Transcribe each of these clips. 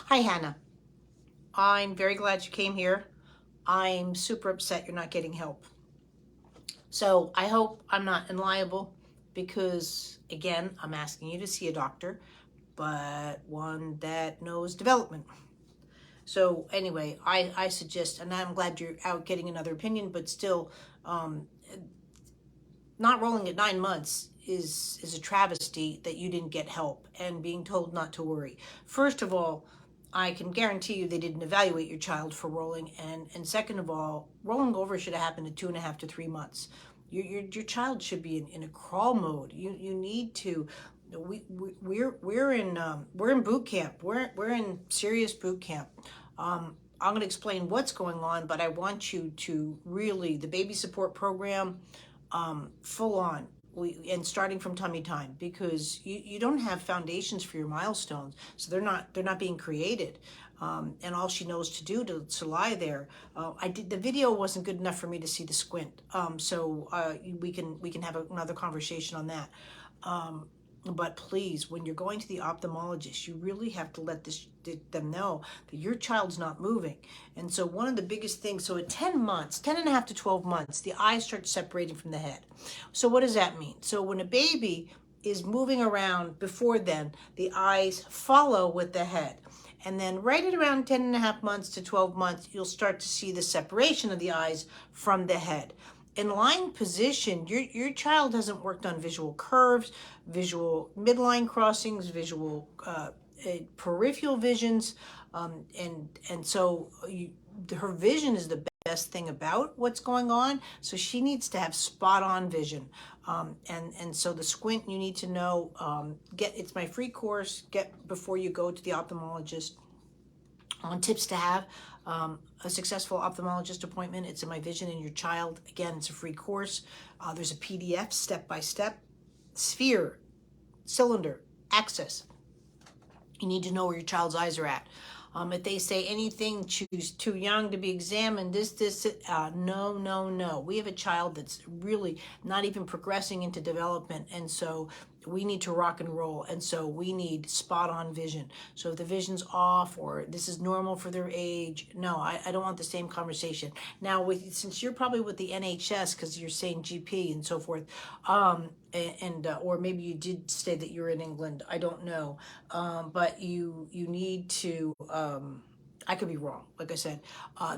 Hi, Hannah. I'm very glad you came here. I'm super upset you're not getting help. So I hope I'm not unliable because, again, I'm asking you to see a doctor, but one that knows development. So anyway, I suggest, and I'm glad you're out getting another opinion, but still, um, not rolling at 9 months is a travesty that you didn't get help and being told not to worry. First of all, I can guarantee you they didn't evaluate your child for rolling, and second of all, rolling over should have happened in 2.5 to 3 months. Your child should be in a crawl mode. You need to. We're in boot camp. We're in serious boot camp. I'm going to explain what's going on, but I want you to really the baby support program, full on. And starting from tummy time, because you don't have foundations for your milestones, so they're not being created, and all she knows to do to lie there. I did the video wasn't good enough for me to see the squint, so we can have another conversation on that. Um, but please, when you're going to the ophthalmologist, you really have to let them know that your child's not moving. And so one of the biggest things, so at 10 months, 10 and a half to 12 months, the eyes start separating from the head. So what does that mean? So when a baby is moving around before then, the eyes follow with the head. And then right at around 10 and a half months to 12 months, you'll start to see the separation of the eyes from the head. In lying position, your child hasn't worked on visual curves, visual midline crossings, visual peripheral visions, and so her vision is the best thing about what's going on. So she needs to have spot on vision, and so the squint you need to know. It's my free course. Get before you go to the ophthalmologist on tips to have a successful ophthalmologist appointment. It's in my Vision in Your Child. Again, it's a free course. There's a PDF, step by step, sphere, cylinder, axis. You need to know where your child's eyes are at. If they say anything, choose too young to be examined, no. We have a child that's really not even progressing into development. And so we need to rock and roll. And so we need spot on vision. So if the vision's off or this is normal for their age, no, I don't want the same conversation. Now, since you're probably with the NHS because you're saying GP and so forth, or maybe you did say that you're in England, I don't know, but you need to. I could be wrong. Like I said,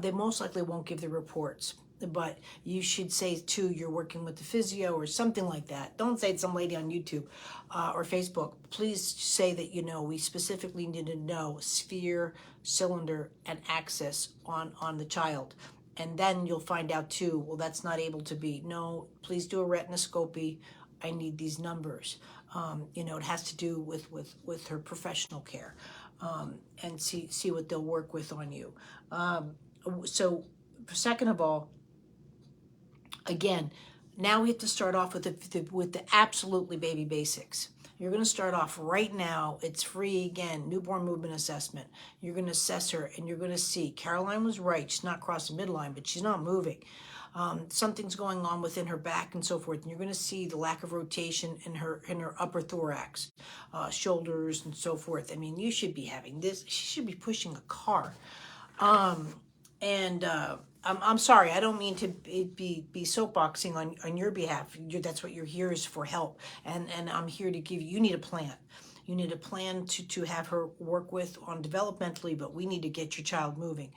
they most likely won't give the reports, but you should say too you're working with the physio or something like that. Don't say it's some lady on YouTube or Facebook. Please say that we specifically need to know sphere, cylinder, and axis on the child. And then you'll find out too, well, that's not able to be. No, please do a retinoscopy. I need these numbers. It has to do with her professional care, and see what they'll work with on you. So, second of all, again, now we have to start off with the absolutely baby basics. You're going to start off right now. It's free again, newborn movement assessment. You're going to assess her and you're going to see. Caroline was right. She's not crossing midline, but she's not moving. Something's going on within her back and so forth. And you're going to see the lack of rotation in her upper thorax, shoulders and so forth. I mean, you should be having this. She should be pushing a car. And I'm sorry, I don't mean to be soapboxing on your behalf. That's what you're here is for help, and I'm here to give you need a plan. You need a plan to have her work with on developmentally, but we need to get your child moving.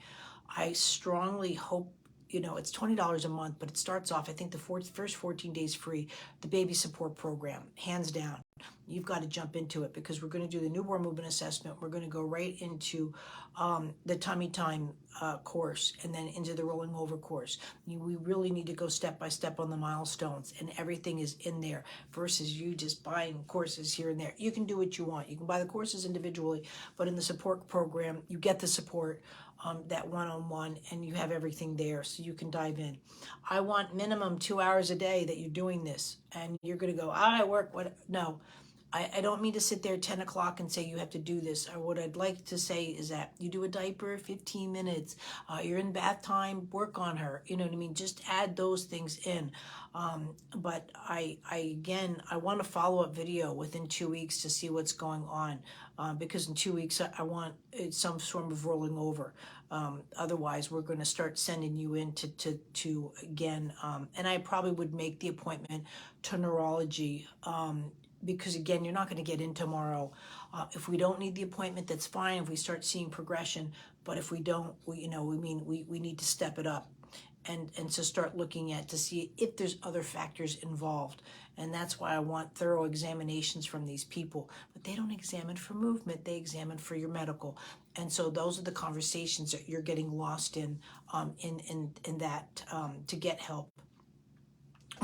I strongly hope. It's $20 a month, but it starts off, I think, the first 14 days free. The baby support program, hands down. You've got to jump into it because we're going to do the newborn movement assessment. We're going to go right into the tummy time course and then into the rolling over course. We really need to go step by step on the milestones, and everything is in there versus you just buying courses here and there. You can do what you want. You can buy the courses individually, but in the support program, you get the support, that one-on-one, and you have everything there so you can dive in. I want minimum 2 hours a day that you're doing this, and you're going to go, I work, what? No. I don't mean to sit there at 10 o'clock and say you have to do this. Or what I'd like to say is that you do a diaper, 15 minutes, you're in bath time, work on her. You know what I mean? Just add those things in. But again, I want a follow-up video within 2 weeks to see what's going on. Because in 2 weeks, I want some sort of rolling over. Otherwise, we're going to start sending you in to again, and I probably would make the appointment to neurology, because again, you're not going to get in tomorrow. If we don't need the appointment, that's fine. If we start seeing progression, but if we don't, we need to step it up, and to start looking at to see if there's other factors involved. And that's why I want thorough examinations from these people. But they don't examine for movement; they examine for your medical. And so those are the conversations that you're getting lost in that to get help.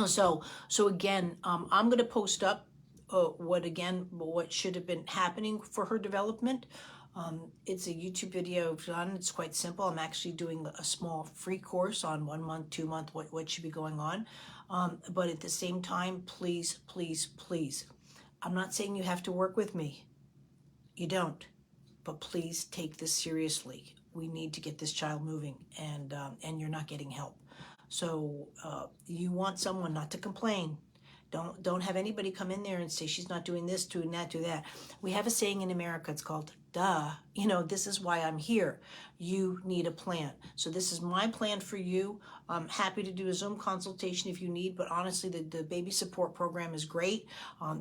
So again, I'm going to post up what should have been happening for her development. It's a YouTube video done. It's quite simple. I'm actually doing a small free course on 1 month, 2 month, what should be going on. But at the same time, please, please, please, I'm not saying you have to work with me. You don't. But please take this seriously. We need to get this child moving, and you're not getting help. So you want someone not to complain. Don't have anybody come in there and say she's not doing this, doing that, do that. We have a saying in America. It's called, duh. This is why I'm here. You need a plan. So this is my plan for you. I'm happy to do a Zoom consultation if you need, but honestly, the baby support program is great.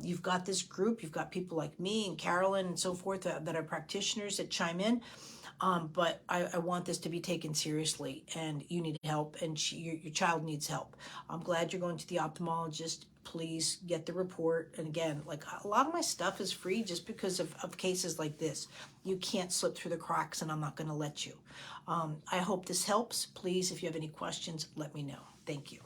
You've got this group. You've got people like me and Carolyn and so forth that are practitioners that chime in. But I want this to be taken seriously, and you need help, and your child needs help. I'm glad you're going to the ophthalmologist. Please get the report. And again, like, a lot of my stuff is free just because of cases like this. You can't slip through the cracks, and I'm not going to let you. I hope this helps. Please, if you have any questions, let me know. Thank you.